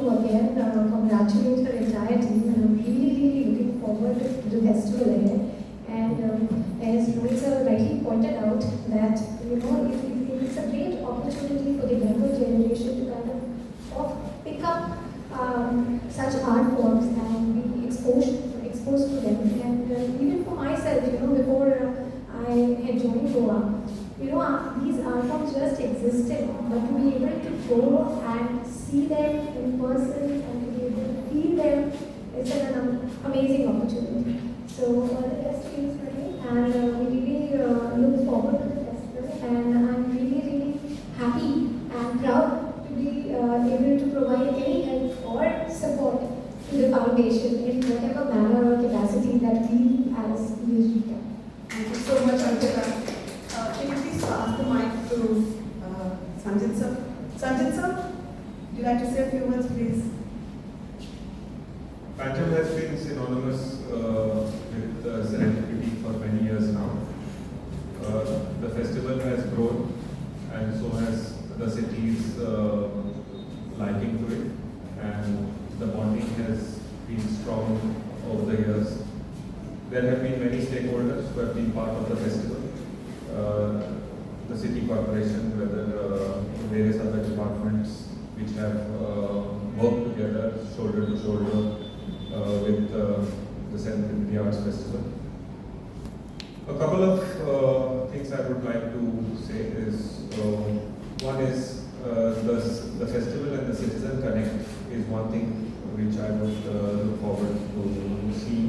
to again congratulate her entire team, and I'm really looking forward to the festival ahead. And as Rohit sir rightly pointed out, that it's a great opportunity for the younger generation to kind of pick up such art forms and be exposed to them. And even for myself, before I had joined Goa, these art forms just existed, but to be able to go and see them in person and to be able to feel them is an amazing opportunity. So all the best to you, Swati, and we really look forward to the festival, and I'm really happy and proud to be able to provide any help or support to the foundation in whatever manner or capacity that we as USG can. Thank you so much, Ankita. Can you please pass the mic to Sanjit sir? Sanjit sir, would you like to say a few words, please? Panjam has been synonymous with serendipity for many years now. The festival has grown, and so has the city's liking to it, and the bonding has been strong over the years. There have been many stakeholders who have been part of the festival. The city corporation, whether various other departments which have worked together shoulder to shoulder with the Serendipity Arts Festival. A couple of things I would like to say is, one is the festival and the citizen connect is one thing which I would look forward to see.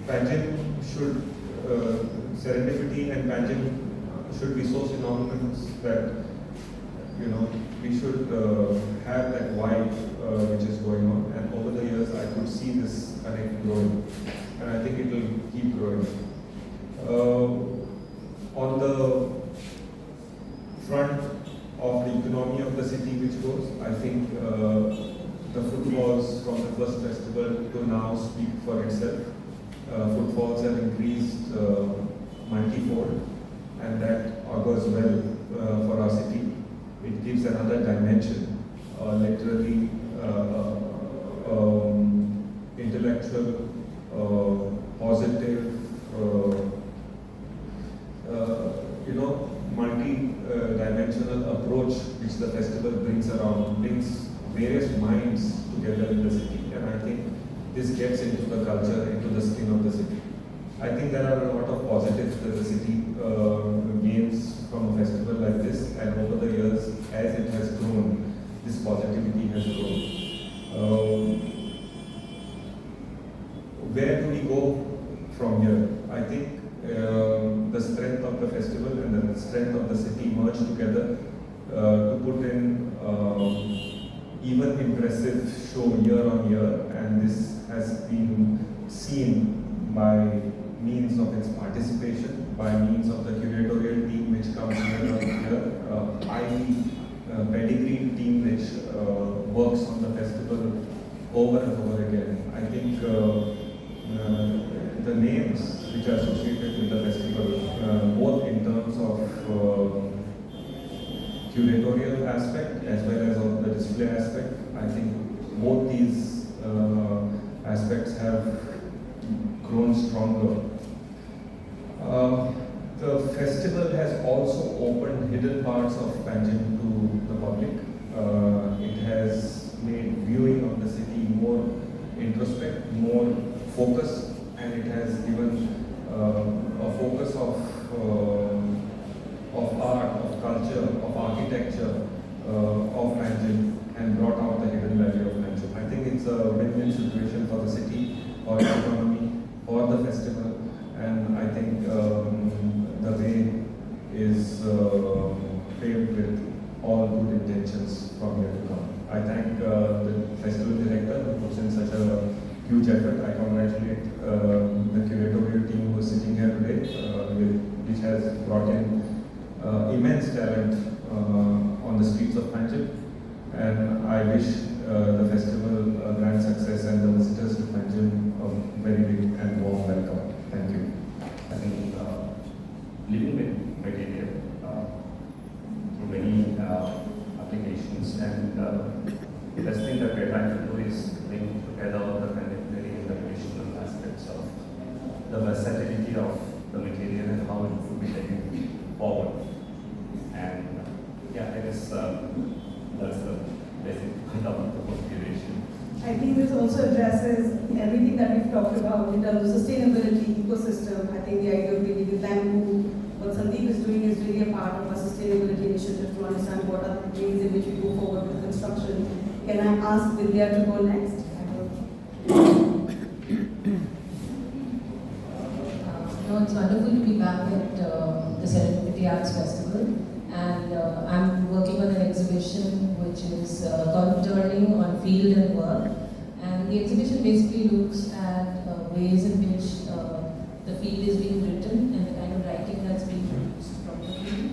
Panjim should, serendipity and Panjim should be so synonymous that we should have that vibe which is going on, and over the years I could see this connect growing, and I think it will keep growing. On the front of the economy of the city which goes, I think the footfalls from the first festival to now speak for itself. Footfalls have increased multifold, and that augurs well for our city. It gives another dimension, literally intellectual, positive, multi-dimensional approach which the festival brings around, brings various minds together in the city, and I think this gets into the culture, into the skin of the city. I think there are a lot of positives that the city gains from a festival like this, and over the years, as it has grown, this positivity has grown. Where do we go from here? I think the strength of the festival and the strength of the city merge together to put in even impressive show year on year, and this has been seen by means of its participation, by means of the curatorial team which comes year on year, highly pedigreed team which works on the festival over and over again. I think the names which are associated with the festival, both in terms of curatorial aspect as well as of the display aspect, I think both these aspects have grown stronger. The festival has also opened hidden parts of Panjim to the public. It has made viewing of the city more introspect, more focused, and it has given a focus of art, of culture, of architecture of Panjim, and brought out the hidden value of Panjim. I think it's a win-win situation for the city, for the economy, for the festival, and I think the way is paved with all good intentions from here to come. I thank the festival director who puts in such a huge effort. I congratulate the curatorial team who is sitting here today, which has brought in immense talent on the streets of Panjim, and I wish the festival a grand success and the visitors to Panjim a very big and warm welcome. Thank you. I think living with material through many applications exhibitions, and the best thing that we're trying to do is bring together all the contemporary and the traditional aspects of the versatility of the material and how it could be taken forward. And yeah, I guess that's the basic point of the whole curation. I think this also addresses everything that we've talked about in terms of sustainability, ecosystem. I think the idea of building a bamboo, what Sandeep is doing is really a part of our sustainability initiative to understand what are the ways in which we go forward with construction. Can I ask Vidya to go next? It's wonderful to be back at the Serendipity Arts Festival, and I'm working on an exhibition which is called Turning on Field and Work, and the exhibition basically looks at ways in which the field is being written and the kind of writing that's being produced from the field,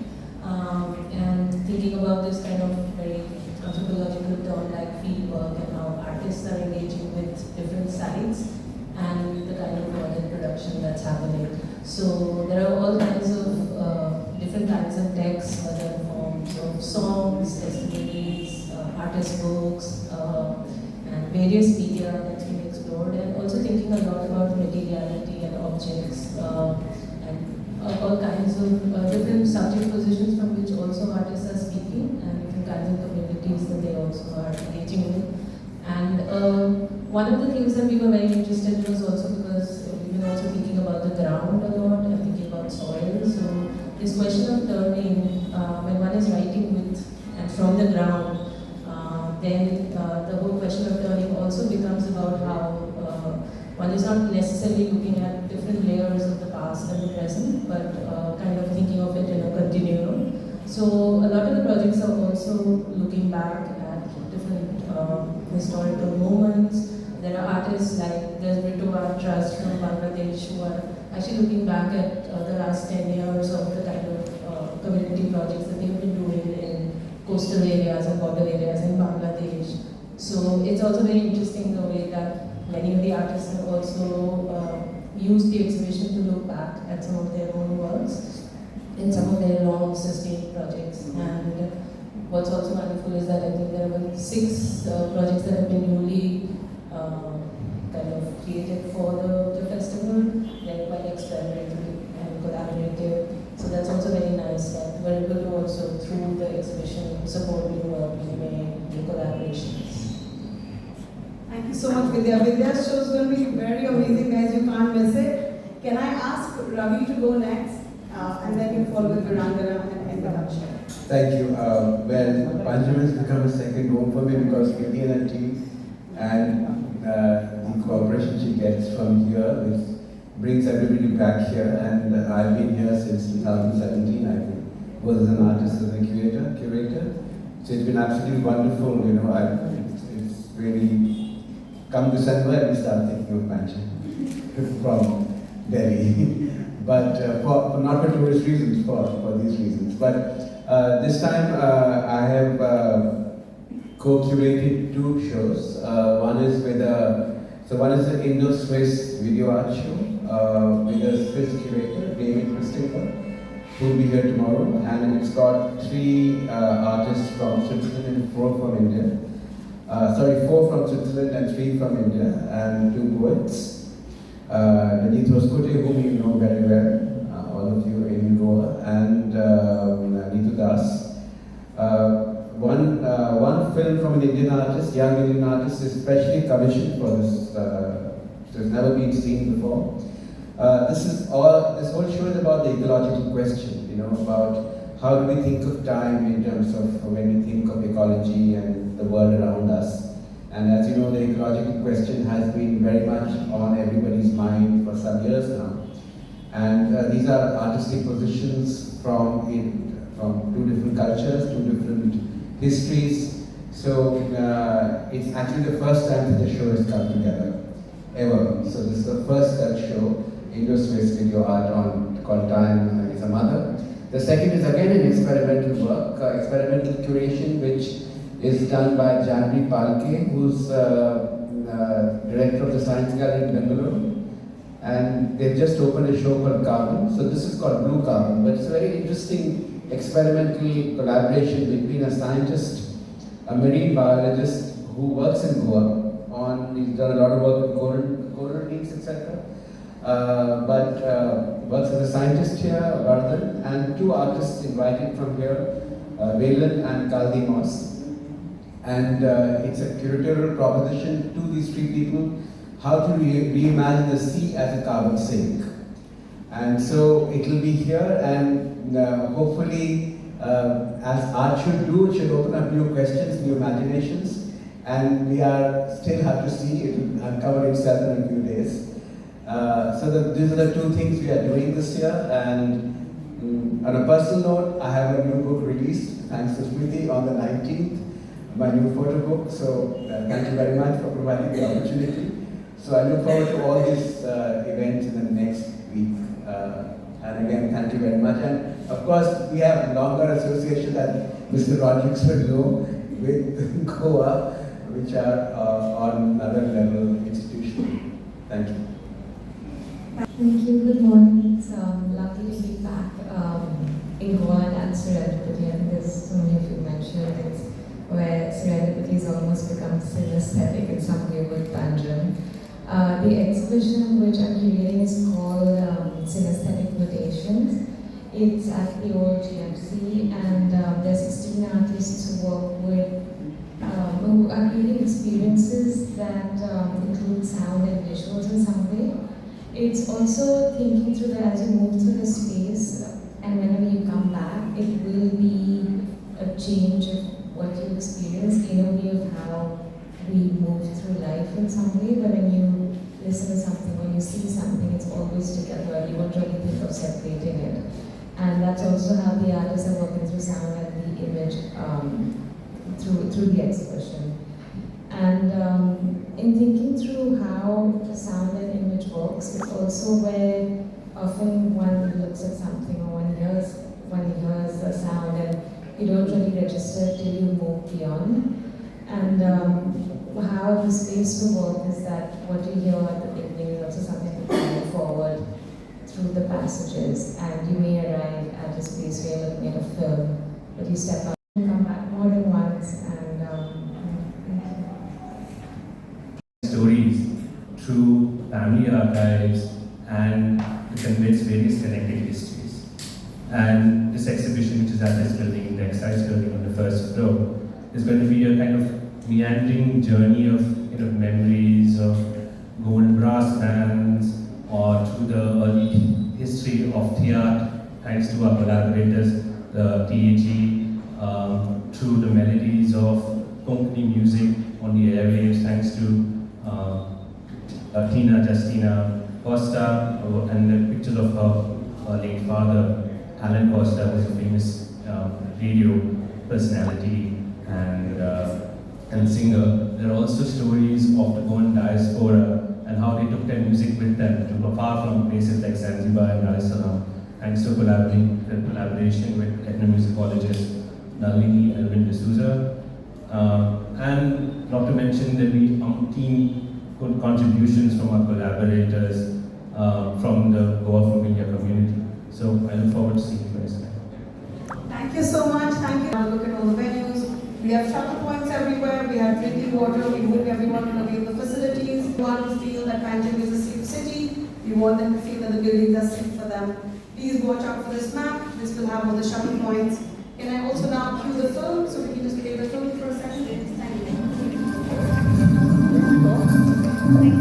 and thinking about this kind of very anthropological term like field work and how artists are engaging with different sites and the kind of modern production that's happening. So there are all kinds of different kinds of texts, whether in forms of songs, testimonies, artist books, and various media that's been explored, and also thinking a lot about materiality and objects, and all kinds of different subject positions from which also artists are speaking, and different kinds of communities that they also are engaging with. And one of the things that we were very interested in was also because we've been also thinking about the ground a lot and thinking about soil. So this question of turning, when one is writing with and from the ground, then the whole question of turning also becomes about how one is not necessarily looking at different layers of the past and the present, but kind of thinking of it in a continuum. So a lot of the projects are also looking back at different historical moments. There are artists like there's Brito Art Trust from Bangladesh who are actually looking back at the last 10 years of the kind of community projects that they've been doing in coastal areas and border areas in Bangladesh. So it's also very interesting the way that many of the artists have also used the exhibition to look back at some of their own works in some of their long sustained projects. And what's also wonderful is that I think there were 6 projects that have been newly kind of created for the festival. They're quite experimental and collaborative. So that's also very nice that we're able to also, through the exhibition, support new work being made, new collaborations. Thank you so much, Vidya. Vidya's show is going to be very amazing, guys. You can't miss it. Can I ask Ravi to go next? And then you follow with Virangana and end with Akshay. Thank you. Well, Panjam has become a second home for me because Vivian and team and the cooperation she gets from here, which brings everybody back here. And I've been here since 2017. I was an artist as a curator. So it's been absolutely wonderful. You know, it's really come December and we start thinking of Panjam from Delhi. But not for tourist reasons, for these reasons. But this time I have co-curated 2 shows. One is with one is an Indo-Swiss video art show with a Swiss curator, David Christopher, who will be here tomorrow. And it's got 3 artists from Switzerland and 4 from India. 4 from Switzerland and 3 from India, and 2 poets. Nadith Roskote, whom you know very well, all of you in Goa, and Neetu Das. One film from an Indian artist, young Indian artist, is specially commissioned for this. So it's never been seen before. This whole show is about the ecological question. You know, about how do we think of time in terms of when we think of ecology and the world around us. And as you know, the ecological question has been very much on everybody's mind for some years now. And these are artistic positions from 2 different cultures, 2 different histories. So it's actually the first time that the show has come together, ever. So this is the first such show, Indo-Swiss video art called Time is a Mother. The second is again an experimental work, experimental curation, which is done by Janvi Palke, who's director of the Science Gallery in Bengaluru. And they've just opened a show called Carbon. So this is called Blue Carbon, but it's a very interesting experimental collaboration between a scientist a marine biologist who works in Goa. He's done a lot of work with coral reefs, etc. But works as a scientist here, Vardhan, and two artists invited from here, Valen and Kaldi Moss. And it's a curatorial proposition to these three people, how to reimagine the sea as a carbon sink. And so it will be here, and hopefully, as art should do, it should open up new questions, new imaginations. And we still have to see, it will uncover itself in a few days. So these are the two things we are doing this year. And on a personal note, I have a new book released, thanks to Smriti, on the 19th, my new photo book. So thank you very much for providing the opportunity. So I look forward to all these events in the next week. And again, thank you very much. And of course, we have longer association that Mr. Rodriguez will know with Goa, which are on another level institution. Thank you. Thank you. Good morning. It's lovely to be back in Goa and Serendipity. I think there's so many of you mentioned it's where Serendipity has almost become synesthetic in some way with Panjam. The exhibition which I'm curating is called Synesthetic Mutations. It's at the old GMC, and there's 16 artists who work with who are creating experiences that include sound and visuals in some way. It's also thinking through that as you move through the space, and whenever you come back, it will be a change of what you experience in a way of how we move through life in some way. But when you listen to something, when you see something, it's always together. You won't really think of separating it. And that's also how the artists are working through sound and the image through the exhibition. And in thinking through how the sound and image works, it's also where often one looks at something or one hears a sound and you don't really register till you move beyond. And how the space will work is that what you hear at the beginning is also something that can move forward through the passages, and you may arrive at a space where you're looking at a film, but you step out and come back more than once. And stories through family archives and to convince various connected histories. And this exhibition, which is at this building, the Excise building on the first floor, is going to be a kind of meandering journey of memories of gold brass bands, or through the early history of theatre, thanks to our collaborators, the TAG, through the melodies of Konkani music on the airwaves, thanks to Tina Justina Costa, and the pictures of her late father, Alan Costa, who was a famous radio personality and singer. There are also stories of the Goan diaspora and how they took their music with them to far from places like Zanzibar and Dar es Salaam, thanks to collaboration with ethnomusicologist Nalini Elvin D'Souza. And not to mention there'll be umpteen good contributions from our collaborators from the Goa from India community. So I look forward to seeing you guys. Thank you so much. Thank you. Look at all the venues. We have shuttle points everywhere. We have drinking water. We want everyone to avail the facilities. We want to feel that Panjim is a safe city. We want them to feel that the buildings are safe for them. Please watch out for this map. This will have all the shuttle points. Can I also now cue the film so we can just play the film for a second? Thank you.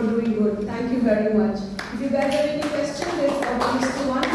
for doing good. Thank you very much. If you guys have any questions, there's opportunity to one.